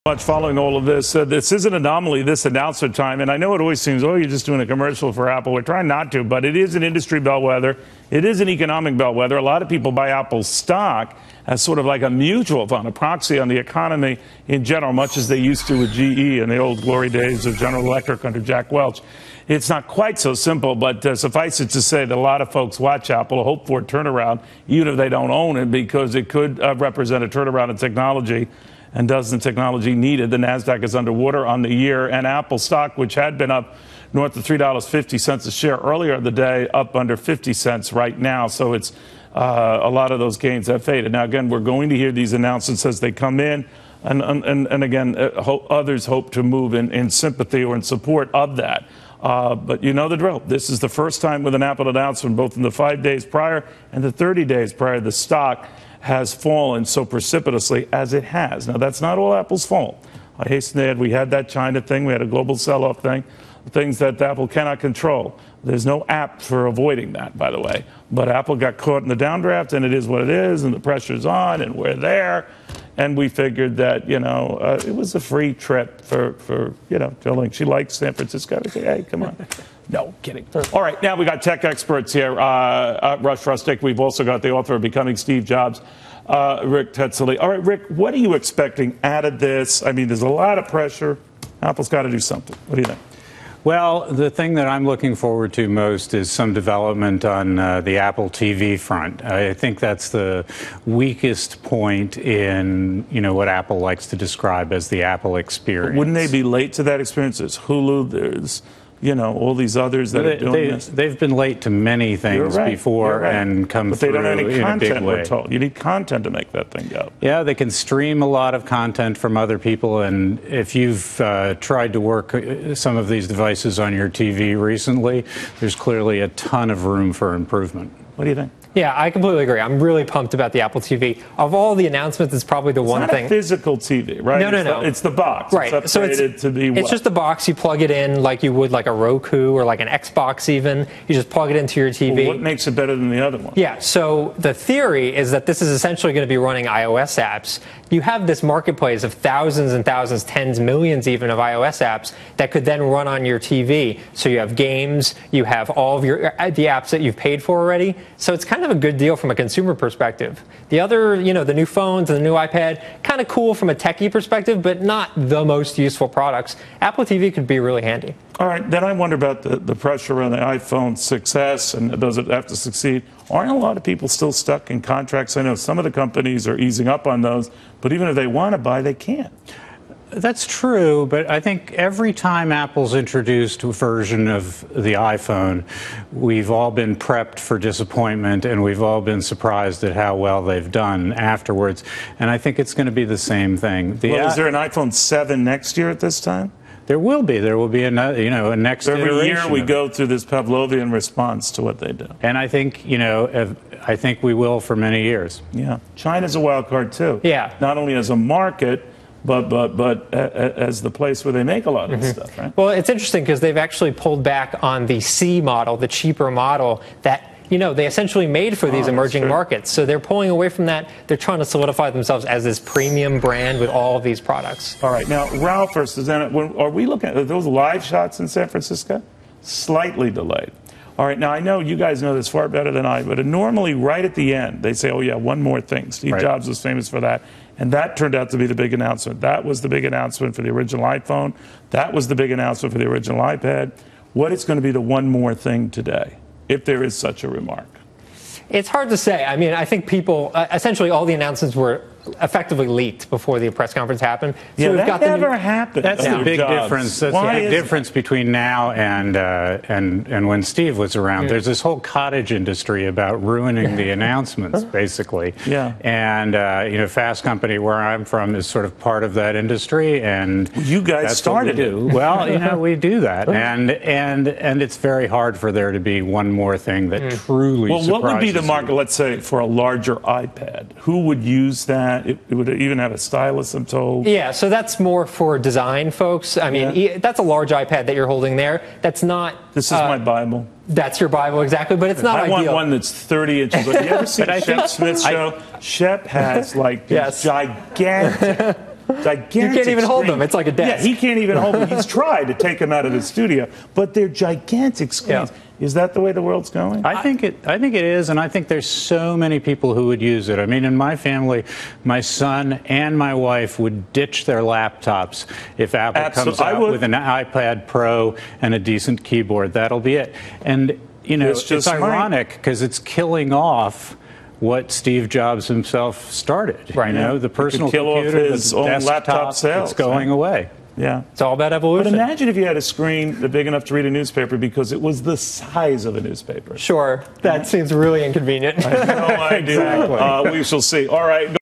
Much following all of this. This is an anomaly, this announcement time, and I know it always seems, oh, you're just doing a commercial for Apple. We're trying not to, but it is an industry bellwether. It is an economic bellwether. A lot of people buy Apple stock as sort of like a mutual fund, a proxy on the economy in general, much as they used to with GE in the old glory days of General Electric under Jack Welch. It's not quite so simple, but suffice it to say that a lot of folks watch Apple, hope for a turnaround, even if they don't own it, because it could represent a turnaround in technology. And does the technology need it? The NASDAQ is underwater on the year, and Apple stock, which had been up north of $3.50 a share earlier in the day, up under 50 cents right now. So it's a lot of those gains have faded. Now, again, we're going to hear these announcements as they come in, and again, others hope to move in sympathy or in support of that. But you know the drill. This is the first time with an Apple announcement, both in the 5 days prior and the 30 days prior, the stock has fallen so precipitously as it has. Now, that's not all Apple's fault. I hasten to add, we had that China thing, we had a global sell-off thing, things that Apple cannot control. There's no app for avoiding that, by the way. But Apple got caught in the downdraft, and it is what it is, and the pressure's on, and we're there. And we figured that, you know, it was a free trip for you know, Jolene. She likes San Francisco. I say, hey, come on. No, kidding. All right, now we got tech experts here. Russ Frushtick. We've also got the author of Becoming Steve Jobs, Rick Tetzeli. All right, Rick, what are you expecting out of this? I mean, there's a lot of pressure. Apple's got to do something. What do you think? Well, the thing that I'm looking forward to most is some development on the Apple TV front. I think that's the weakest point in, you know, what Apple likes to describe as the Apple experience. But wouldn't they be late to that experience? There's Hulu, there's, you know, all these others that are doing this. They've been late to many things before and come through in a big way. But they don't have any content, we're told. You need content to make that thing go. Yeah, they can stream a lot of content from other people, and if you've tried to work some of these devices on your TV recently, there's clearly a ton of room for improvement. What do you think? Yeah, I completely agree. I'm really pumped about the Apple TV. Of all the announcements, it's probably the one thing. It's not a physical TV, right? No. It's the box. Right. It's so upgraded to be what? It's just a box. You plug it in like you would like a Roku or like an Xbox even. You just plug it into your TV. Well, what makes it better than the other one? Yeah, so the theory is that this is essentially going to be running iOS apps. You have this marketplace of thousands and thousands, tens, millions even of iOS apps that could then run on your TV. So you have games, you have all of the apps that you've paid for already. So it's kind of a good deal from a consumer perspective. The other, you know, the new phones and the new iPad, kind of cool from a techie perspective, but not the most useful products. Apple TV could be really handy. All right, then I wonder about the pressure on the iPhone success, and does it have to succeed? Aren't a lot of people still stuck in contracts? I know some of the companies are easing up on those, but even if they want to buy, they can't. That's true, but I think every time Apple's introduced a version of the iPhone, we've all been prepped for disappointment, and we've all been surprised at how well they've done afterwards. And I think it's going to be the same thing. Well, is there an iPhone 7 next year at this time? There will be. There will be another, you know, a next iteration. Every year we go through this Pavlovian response to what they do. And I think, you know, I think we will for many years. Yeah. China's a wild card, too. Yeah. Not only as a market, but as the place where they make a lot of this stuff, right? Well, it's interesting because they've actually pulled back on the C model, the cheaper model that, you know, they essentially made for these emerging markets. So they're pulling away from that. They're trying to solidify themselves as this premium brand with all of these products. All right. Now, Ralph versus Susanna, are we looking at those live shots in San Francisco? Slightly delayed. All right. Now, I know you guys know this far better than I, but normally right at the end, they say, oh, yeah, one more thing. Steve Jobs was famous for that. And that turned out to be the big announcement. That was the big announcement for the original iPhone. That was the big announcement for the original iPad. What is going to be the one more thing today, if there is such a remark? It's hard to say. I mean, I think people, essentially all the announcents were effectively leaked before the press conference happened. So yeah, we've that got never happened. That's the big difference. That's the big difference between now and when Steve was around. There's this whole cottage industry about ruining the announcements, basically. Yeah. And you know, Fast Company, where I'm from, is sort of part of that industry. And you guys started it. Well, you know, we do that, and it's very hard for there to be one more thing that truly surprises what would be the market, you. let's say, for a larger iPad? Who would use that? It would even have a stylus, I'm told. Yeah, so that's more for design folks. I mean, that's a large iPad that you're holding there. That's not... This is my Bible. That's your Bible, exactly, but it's not ideal. I want one that's 30 inches. Have you ever seen Shep Smith's show? Shep has like these gigantic gigantic. You can't even hold screen. them. It's like a desk. Yeah, he can't even hold them. He's tried to take them out of the studio, but they're gigantic screens. Yeah. Is that the way the world's going? I think it is, and I think there's so many people who would use it. I mean, in my family, my son and my wife would ditch their laptops if Apple comes out with an iPad Pro and a decent keyboard. That'll be it. And, you know, it's ironic because it's killing off what Steve Jobs himself started. Right. You know, the personal computer, his the own desktop, laptop sales. it's going away. Yeah. It's all about evolution. But imagine if you had a screen big enough to read a newspaper because it was the size of a newspaper. Sure. That seems really inconvenient. I have no idea. Exactly. We shall see. All right.